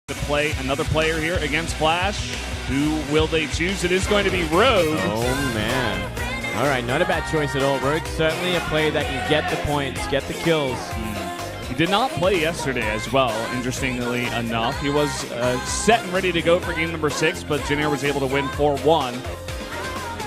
To play another player here against Flash. Who will they choose? It is going to be Rogue. Oh, man. All right, not a bad choice at all. Rogue's certainly a player that can get the points, get the kills. He did not play yesterday as well, interestingly enough. He was set and ready to go for game number 6, but Janair was able to win 4-1.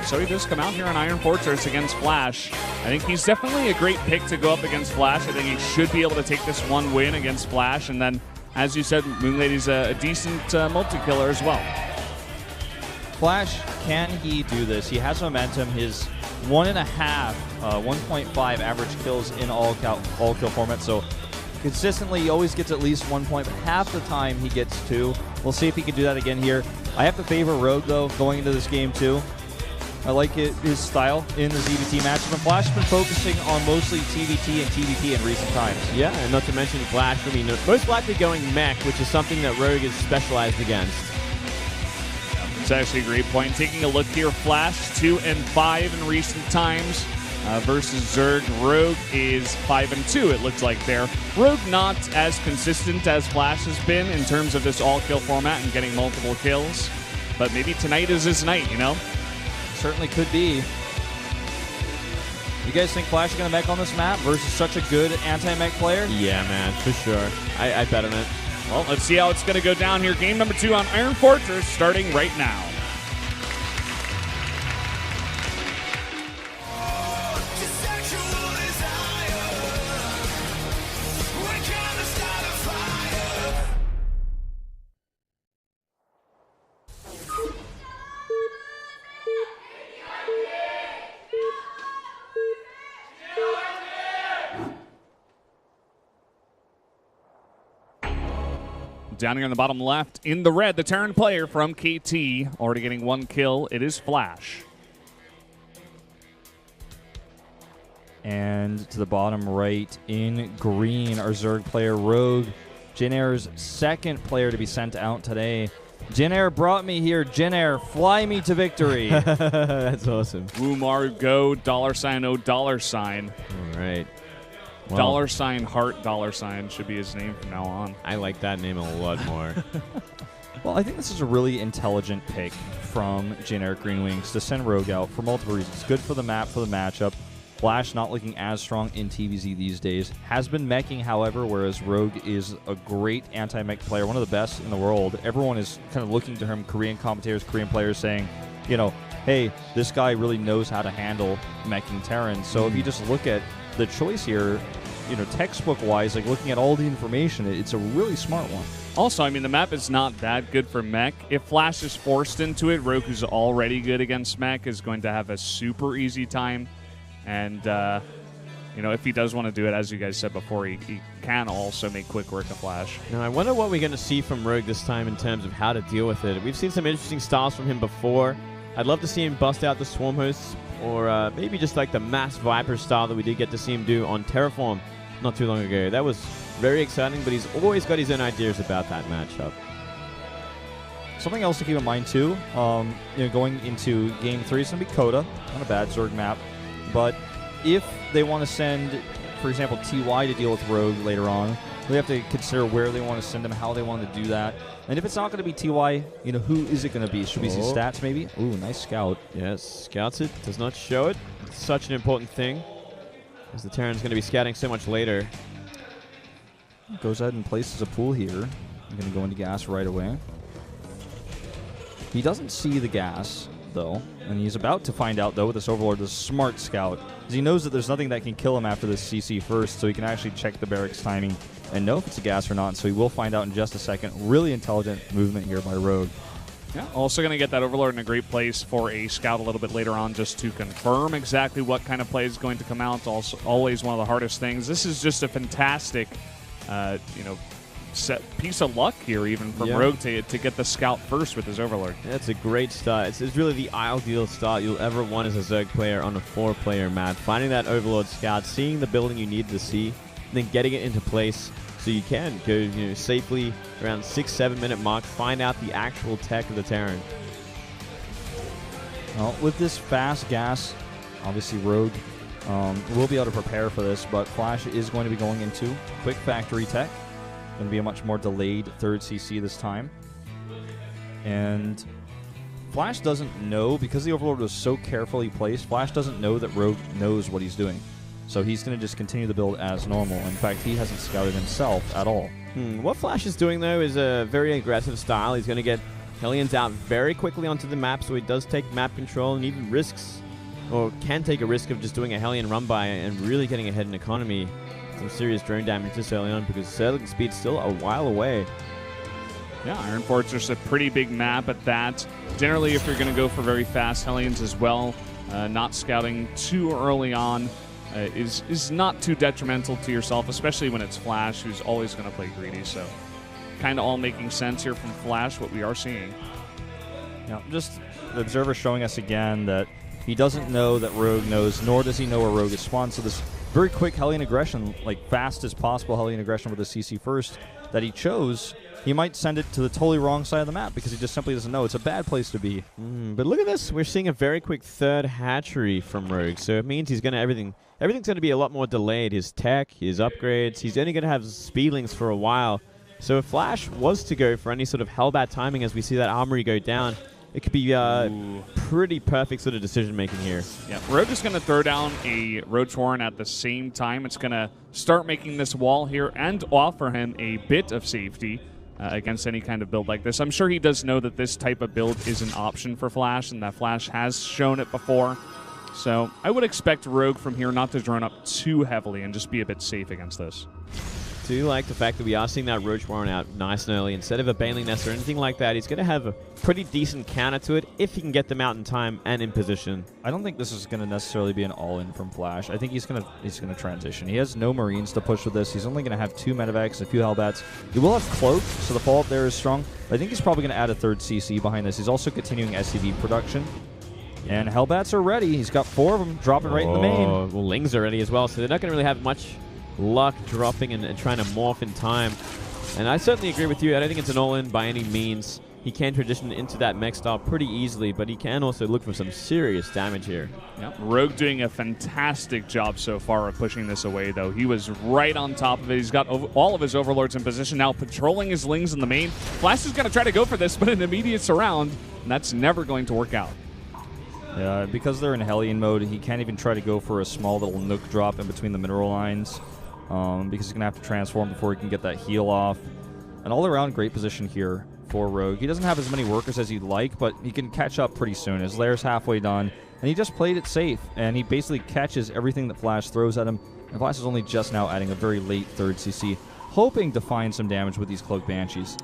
So he does come out here on Iron Fortress against Flash. I think he's definitely a great pick to go up against Flash. I think he should be able to take this one win against Flash, and then as you said, Moonlady's a decent multi-killer as well. Flash, can he do this? He has momentum. His 1.5 average kills in all kill format. So consistently, he always gets at least 1 point, but half the time he gets 2. We'll see if he can do that again here. I have to favor Rogue, though, going into this game, too. I like his style in the ZVT matchup. And Flash has been focusing on mostly TVT and TVP in recent times. Yeah, and not to mention Flash will be most likely going mech, which is something that Rogue is specialized against. It's actually a great point. Taking a look here, Flash 2-5 in recent times versus Zerg. Rogue is 5-2, it looks like there. Rogue not as consistent as Flash has been in terms of this all-kill format and getting multiple kills. But maybe tonight is his night, you know? Certainly could be. You guys think Flash is going to mech on this map versus such a good anti-mech player? Yeah, man, for sure. I bet on it. Well, let's see how it's going to go down here. Game number 2 on Iron Fortress starting right now. Down here on the bottom left, in the red, the Terran player from KT, already getting 1 kill. It is Flash. And to the bottom right, in green, our Zerg player, Rogue. Janair's second player to be sent out today. Janair brought me here. Janair, fly me to victory. That's awesome. Wumar go, $O, $. All right. Well, $heart, should be his name from now on. I like that name a lot more. Well, I think this is a really intelligent pick from Janair Greenwings to send Rogue out for multiple reasons. Good for the map, for the matchup. Flash not looking as strong in TVZ these days. Has been meching, however, whereas Rogue is a great anti-mech player, one of the best in the world. Everyone is kind of looking to him, Korean commentators, Korean players saying, you know, hey, this guy really knows how to handle meching Terran. So if you just look at the choice here, you know, textbook-wise, like looking at all the information, it's a really smart one. Also, I mean, the map is not that good for mech. If Flash is forced into it, Rogue, who's already good against mech, is going to have a super easy time. And, you know, if he does want to do it, as you guys said before, he can also make quick work of Flash. Now, I wonder what we're going to see from Rogue this time in terms of how to deal with it. We've seen some interesting styles from him before. I'd love to see him bust out the Swarm Hosts, or maybe just like the Mass Viper style that we did get to see him do on Terraform not too long ago. That was very exciting, but he's always got his own ideas about that matchup. Something else to keep in mind, too, you know, going into Game 3, it's going to be Coda, not a bad Zerg map, but if they want to send, for example, TY to deal with Rogue later on, we have to consider where they want to send him, how they want to do that. And if it's not going to be TY, you know, who is it going to be? Should we see stats, maybe? Ooh, nice scout. Yes, scouts it, does not show it. It's such an important thing, as the Terran's going to be scouting so much later. Goes ahead and places a pool here. I'm going to go into gas right away. He doesn't see the gas, though, and he's about to find out, though, with this Overlord, this smart scout, because he knows that there's nothing that can kill him after this CC first, so he can actually check the barracks timing and know if it's a gas or not, so he will find out in just a second. Really intelligent movement here by Rogue. Yeah, also going to get that Overlord in a great place for a scout a little bit later on, just to confirm exactly what kind of play is going to come out. Also, always one of the hardest things. This is just a fantastic, you know, piece of luck here, even from Rogue to get the scout first with his Overlord. That's a great start. It's really the ideal start you'll ever want as a Zerg player on a 4-player map. Finding that Overlord scout, seeing the building you need to see, and then getting it into place so you can go, you know, safely around 6-7 minute mark, find out the actual tech of the Terran. Well, with this fast gas, obviously Rogue will be able to prepare for this, but Flash is going to be going into quick factory tech. Going to be a much more delayed third CC this time. And Flash doesn't know, because the Overlord was so carefully placed, Flash doesn't know that Rogue knows what he's doing. So he's going to just continue the build as normal. In fact, he hasn't scouted himself at all. What Flash is doing, though, is a very aggressive style. He's going to get Hellions out very quickly onto the map, so he does take map control and even risks, or can take a risk of just doing a Hellion run-by and really getting ahead in economy. Some serious drone damage this early on, because settling speed's still a while away. Yeah, Iron Fortress, a pretty big map at that. Generally, if you're going to go for very fast Hellions as well, not scouting too early on is not too detrimental to yourself, especially when it's Flash, who's always going to play greedy. So kind of all making sense here from Flash, what we are seeing. Yeah, just the Observer showing us again that he doesn't know that Rogue knows, nor does he know where Rogue is spawned. So this very quick Hellion aggression, like fast as possible Hellion aggression with the CC first that he chose, he might send it to the totally wrong side of the map because he just simply doesn't know. It's a bad place to be. But look at this. We're seeing a very quick third hatchery from Rogue. So it means he's going to everything's going to be a lot more delayed. His tech, his upgrades, he's only going to have speedlings for a while. So if Flash was to go for any sort of Hellbat timing as we see that armory go down, it could be pretty perfect sort of decision-making here. Yeah, Rogue is going to throw down a Roach Warren at the same time. It's going to start making this wall here and offer him a bit of safety against any kind of build like this. I'm sure he does know that this type of build is an option for Flash, and that Flash has shown it before. So I would expect Rogue from here not to drone up too heavily and just be a bit safe against this. I do like the fact that we are seeing that Roach Warren out nice and early. Instead of a Baneling Nest or anything like that, he's going to have a pretty decent counter to it if he can get them out in time and in position. I don't think this is going to necessarily be an all-in from Flash. I think he's going to transition. He has no Marines to push with this. He's only going to have 2 Medivacs and a few Hellbats. He will have Cloak, so the follow-up there is strong. But I think he's probably going to add a third CC behind this. He's also continuing SCV production. And Hellbats are ready. He's got 4 of them dropping right in the main. Well, Lings are ready as well, so they're not going to really have much luck dropping and trying to morph in time. And I certainly agree with you. I don't think it's an all-in by any means. He can transition into that mech style pretty easily, but he can also look for some serious damage here. Yep. Rogue doing a fantastic job so far of pushing this away, though. He was right on top of it. He's got all of his Overlords in position now, patrolling his Lings in the main. Flash is going to try to go for this, but an immediate surround, and that's never going to work out. Yeah, because they're in Hellion mode, he can't even try to go for a small little nook drop in between the mineral lines. Because he's going to have to transform before he can get that heal off. An all-around great position here for Rogue. He doesn't have as many workers as he'd like, but he can catch up pretty soon. His lair's halfway done, and he just played it safe, and he basically catches everything that Flash throws at him. And Flash is only just now adding a very late third CC, hoping to find some damage with these Cloak Banshees.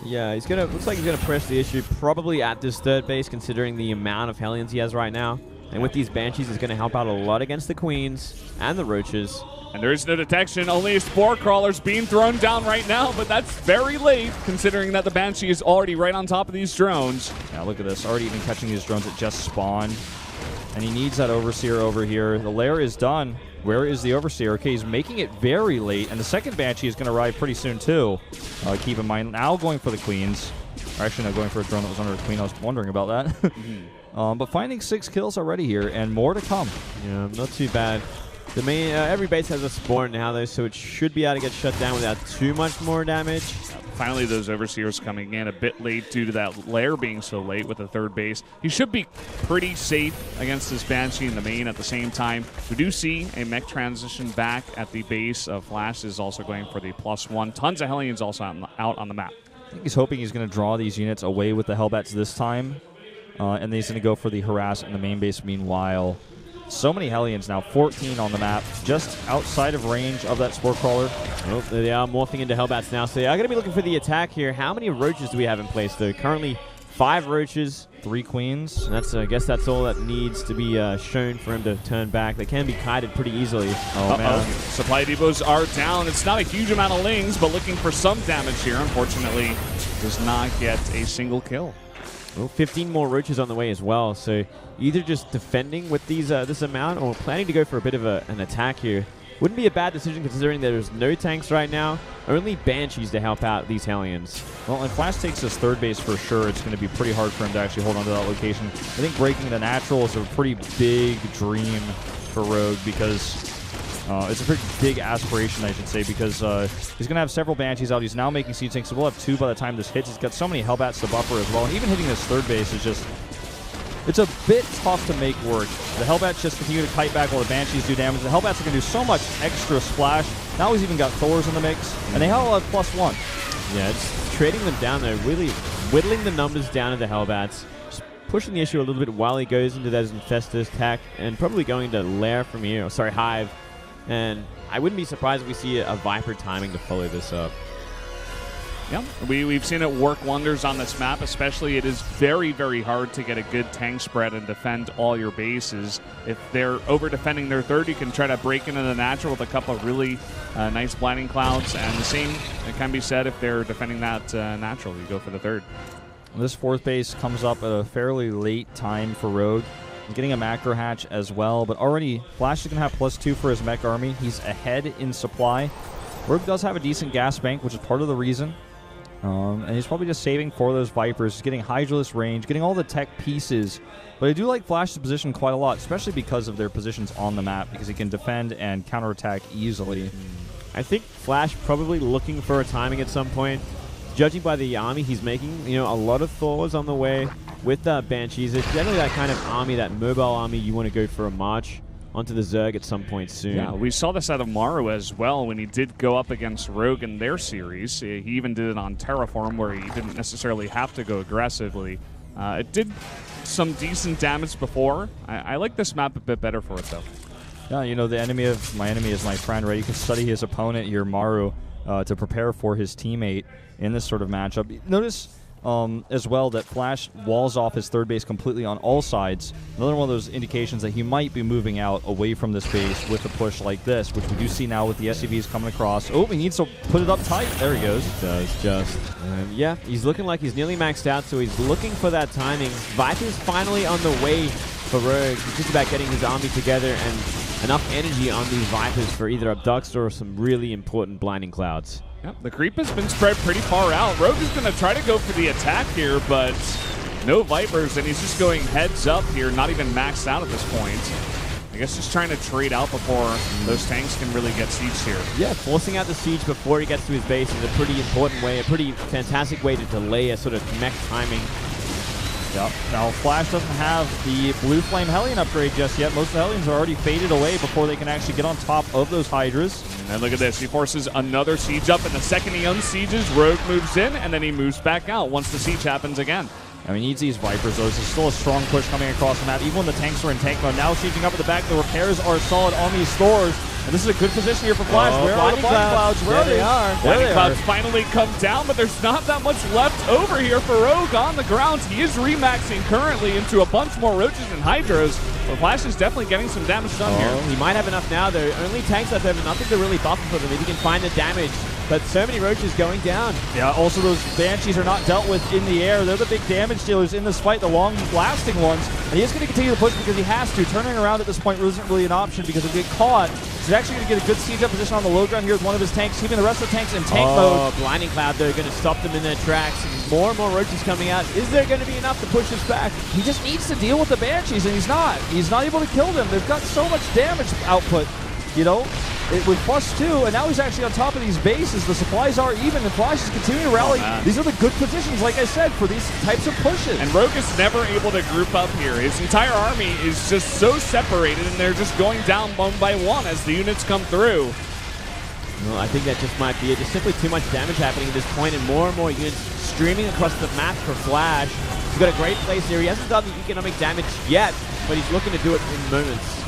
Yeah, looks like he's going to press the issue probably at this third base, considering the amount of Hellions he has right now. And with these Banshees, he's going to help out a lot against the Queens and the Roaches. And there is no detection, only a Spore Crawler's being thrown down right now, but that's very late, considering that the Banshee is already right on top of these drones. Yeah, look at this, already even catching these drones that just spawned. And he needs that Overseer over here. The lair is done. Where is the Overseer? Okay, he's making it very late, and the second Banshee is going to arrive pretty soon, too. Keep in mind, now going for the Queens. Or actually, no, going for a drone that was under a Queen. I was wondering about that. But finding 6 kills already here, and more to come. Yeah, not too bad. The main, every base has a spawn now, though, so it should be able to get shut down without too much more damage. Finally, those Overseers coming in a bit late due to that lair being so late with the third base. He should be pretty safe against this Banshee in the main at the same time. We do see a mech transition back at the base of Flash is also going for the +1. Tons of Hellions also out on the map. I think he's hoping he's going to draw these units away with the Hellbats this time. And then he's going to go for the Harass in the main base meanwhile. So many Hellions now, 14 on the map, just outside of range of that Spore Crawler. Oh, they are morphing into Hellbats now, so I'm going to be looking for the attack here. How many Roaches do we have in place, though? Currently 5 Roaches. 3 Queens. And I guess that's all that needs to be shown for him to turn back. They can be kited pretty easily. Oh, man. Supply depots are down. It's not a huge amount of Lings, but looking for some damage here. Unfortunately, does not get a single kill. Well, 15 more Roaches on the way as well, so either just defending with these this amount or planning to go for a bit of an attack here. Wouldn't be a bad decision considering there's no tanks right now, only Banshees to help out these Hellions. Well, if Flash takes his third base for sure, it's going to be pretty hard for him to actually hold on to that location. I think breaking the natural is a pretty big dream for Rogue because It's a pretty big aspiration, I should say, because he's going to have several Banshees out. He's now making Siege Tanks, so we'll have 2 by the time this hits. He's got so many Hellbats to buffer as well, and even hitting this third base is just... It's a bit tough to make work. The Hellbats just continue to kite back while the Banshees do damage. The Hellbats are going to do so much extra splash. Now he's even got Thors in the mix, and they all have +1. Yeah, it's trading them down there, really whittling the numbers down of the Hellbats, just pushing the issue a little bit while he goes into that Infestus attack, and probably going to Lair from here, Hive. And I wouldn't be surprised if we see a Viper timing to follow this up. Yeah, we've seen it work wonders on this map, especially it is very, very hard to get a good tank spread and defend all your bases. If they're over-defending their third, you can try to break into the natural with a couple of really nice blinding clouds, and the same can be said if they're defending that natural. You go for the third. This fourth base comes up at a fairly late time for Rogue. Getting a macro hatch as well, but already Flash is going to have +2 for his mech army. He's ahead in supply. Rogue does have a decent gas bank, which is part of the reason. And he's probably just saving for those Vipers, getting Hydraless range, getting all the tech pieces. But I do like Flash's position quite a lot, especially because of their positions on the map, because he can defend and counterattack easily. I think Flash probably looking for a timing at some point. Judging by the army he's making, a lot of Thors on the way with Banshees. It's generally that kind of army, that mobile army you want to go for a march onto the Zerg at some point soon. Yeah, we saw this out of Maru as well when he did go up against Rogue in their series. He even did it on Terraform where he didn't necessarily have to go aggressively. It did some decent damage before. I like this map a bit better for it, though. Yeah, the enemy of my enemy is my friend, right? You can study his opponent here, Maru, to prepare for his teammate in this sort of matchup. Notice as well that Flash walls off his third base completely on all sides. Another one of those indications that he might be moving out away from this base with a push like this, which we do see now with the SCVs coming across. Oh, he needs to put it up tight. There he goes. He does, just. Yeah, he's looking like he's nearly maxed out, so he's looking for that timing. Viper's finally on the way for Rogue. He's just about getting his army together and enough energy on these Vipers for either Abducts or some really important blinding clouds. Yep, the creep has been spread pretty far out. Rogue is going to try to go for the attack here, but no Vipers, and he's just going heads up here, not even maxed out at this point. I guess just trying to trade out before those tanks can really get sieged here. Yeah, forcing out the siege before he gets to his base is a pretty important way, a pretty fantastic way to delay a sort of mech timing. Yep. Now, Flash doesn't have the Blue Flame Hellion upgrade just yet. Most of the Hellions are already faded away before they can actually get on top of those Hydras. And look at this. He forces another siege up, and the second he unsieges, Rogue moves in, and then he moves back out once the siege happens again. I mean, he needs these Vipers, though. This is still a strong push coming across the map, even when the tanks are in tank mode. Now sieging up at the back. The repairs are solid on these Thors. And this is a good position here for Flash. Where are the Blinding Clouds? Where they are. Blinding Clouds finally come down, but there's not that much left over here for Rogue on the ground. He is remaxing currently into a bunch more Roaches and Hydras, but Flash is definitely getting some damage done here. He might have enough now, though. Only tanks left over, nothing to really buffer for them if he can find the damage. But so many Roaches going down. Yeah, also those Banshees are not dealt with in the air. They're the big damage dealers in this fight, the long-lasting ones. And he is going to continue to push because he has to. Turning around at this point isn't really an option because if he get caught, he's actually going to get a good siege up position on the low ground here with one of his tanks, keeping the rest of the tanks in tank mode. Blinding Cloud, they're going to stop them in their tracks. More and more Roaches coming out. Is there going to be enough to push this back? He just needs to deal with the Banshees, and he's not. He's not able to kill them. They've got so much damage output, with +2, and now he's actually on top of these bases. The supplies are even, and Flash is continuing to rally. These are the good positions, like I said, for these types of pushes. And Rogue is never able to group up here. His entire army is just so separated, and they're just going down one by one as the units come through. Well, I think that just might be it. There's simply too much damage happening at this point, and more units streaming across the map for Flash. He's got a great place here. He hasn't done the economic damage yet, but he's looking to do it in moments.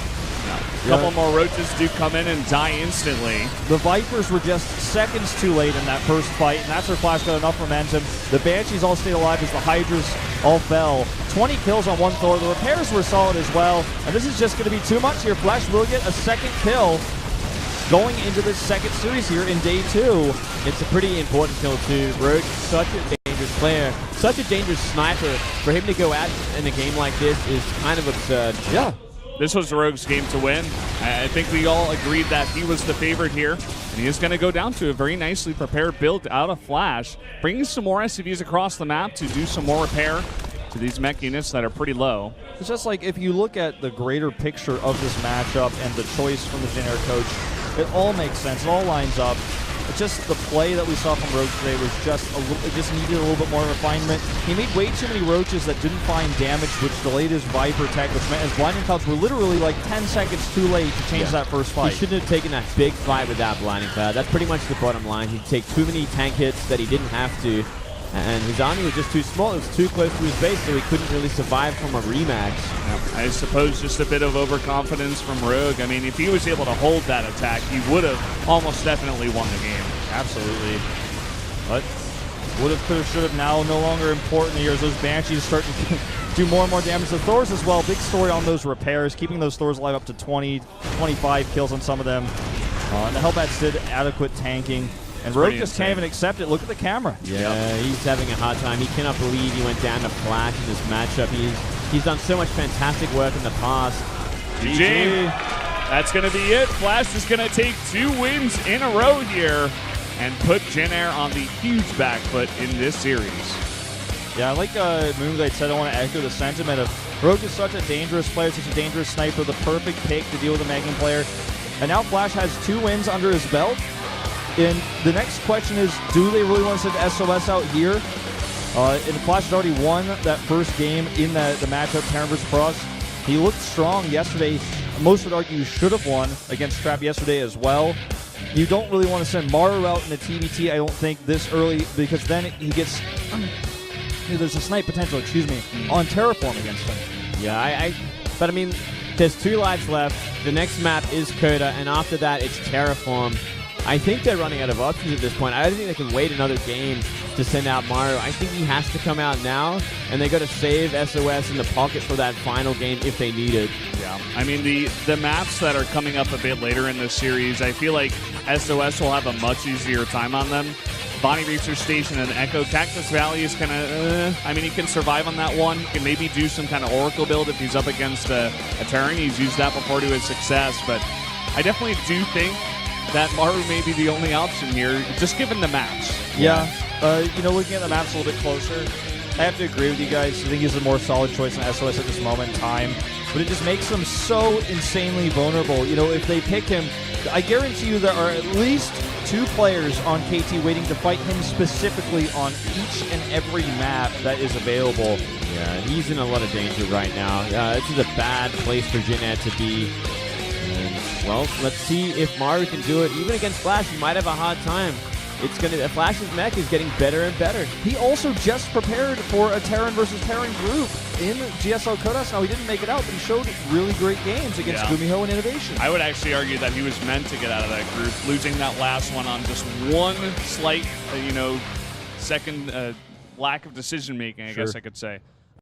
A couple more Roaches do come in and die instantly. The Vipers were just seconds too late in that first fight, and that's where Flash got enough momentum. The Banshees all stayed alive as the Hydras all fell. 20 kills on one Thor. The repairs were solid as well, and this is just going to be too much here. Flash will get a second kill going into this second series here in day 2. It's a pretty important kill too. Rogue, such a dangerous player, such a dangerous sniper. For him to go out in a game like this is kind of absurd. Yeah. This was Rogue's game to win. I think we all agreed that he was the favorite here, and he is going to go down to a very nicely prepared build out of Flash, bringing some more SCVs across the map to do some more repair. to these mech units that are pretty low. It's just like if you look at the greater picture of this matchup and the choice from the Jin Air coach, it all makes sense. It all lines up. It's just the play that we saw from Rogue today was just it just needed a little bit more refinement. He made way too many roaches that didn't find damage, which delayed his Viper tech, which meant his blinding clouds were literally like 10 seconds too late to change that first fight. He shouldn't have taken that big fight with that blinding cloud. That's pretty much the bottom line. He'd take too many tank hits that he didn't have to. And his army was just too small. It was too close to his base, so he couldn't really survive from a rematch. I suppose just a bit of overconfidence from Rogue. I mean, if he was able to hold that attack, he would have almost definitely won the game. Absolutely. But would have, could have, should have now no longer important here as those Banshees start to do more and more damage. The Thors as well, big story on those repairs, keeping those Thors alive up to 20, 25 kills on some of them. And the Hellbats did adequate tanking. And Rogue just can't even accept it. Look at the camera. Yeah, he's having a hard time. He cannot believe he went down to Flash in this matchup. He's done so much fantastic work in the past. GG. That's going to be it. Flash is going to take 2 wins in a row here and put Jin Air on the huge back foot in this series. Yeah, like Moonglade said, I want to echo the sentiment of Rogue is such a dangerous player, such a dangerous sniper, the perfect pick to deal with a Magnum player. And now Flash has 2 wins under his belt. And the next question is, do they really want to send SOS out here? And Flash has already won that first game in the matchup, Terran vs. Pross. He looked strong yesterday. Most would argue he should have won against Trap yesterday as well. You don't really want to send Maru out in the TBT, I don't think, this early, because then he gets... there's a snipe potential, on Terraform against him. Yeah, but I mean, there's 2 lives left. The next map is Coda, and after that, it's Terraform. I think they're running out of options at this point. I don't think they can wait another game to send out Maru. I think he has to come out now, and they got to save SOS in the pocket for that final game if they need it. Yeah, I mean, the maps that are coming up a bit later in this series, I feel like SOS will have a much easier time on them. Bonnie Research Station and Echo. Cactus Valley is kind of, I mean, he can survive on that one. He can maybe do some kind of Oracle build if he's up against a Terran. He's used that before to his success, but I definitely do think that Maru may be the only option here, just given the maps. Yeah, looking at the maps a little bit closer, I have to agree with you guys. I think he's a more solid choice than SOS at this moment in time. But it just makes him so insanely vulnerable. If they pick him, I guarantee you there are at least 2 players on KT waiting to fight him specifically on each and every map that is available. Yeah, he's in a lot of danger right now. This is a bad place for Jin Air to be. And, well, let's see if Maru can do it. Even against Flash, he might have a hard time. Flash's mech is getting better and better. He also just prepared for a Terran versus Terran group in GSL Kodas. Now, he didn't make it out, but he showed really great games against Gumiho and Innovation. I would actually argue that he was meant to get out of that group, losing that last one on just one slight, second lack of decision-making, I guess I could say.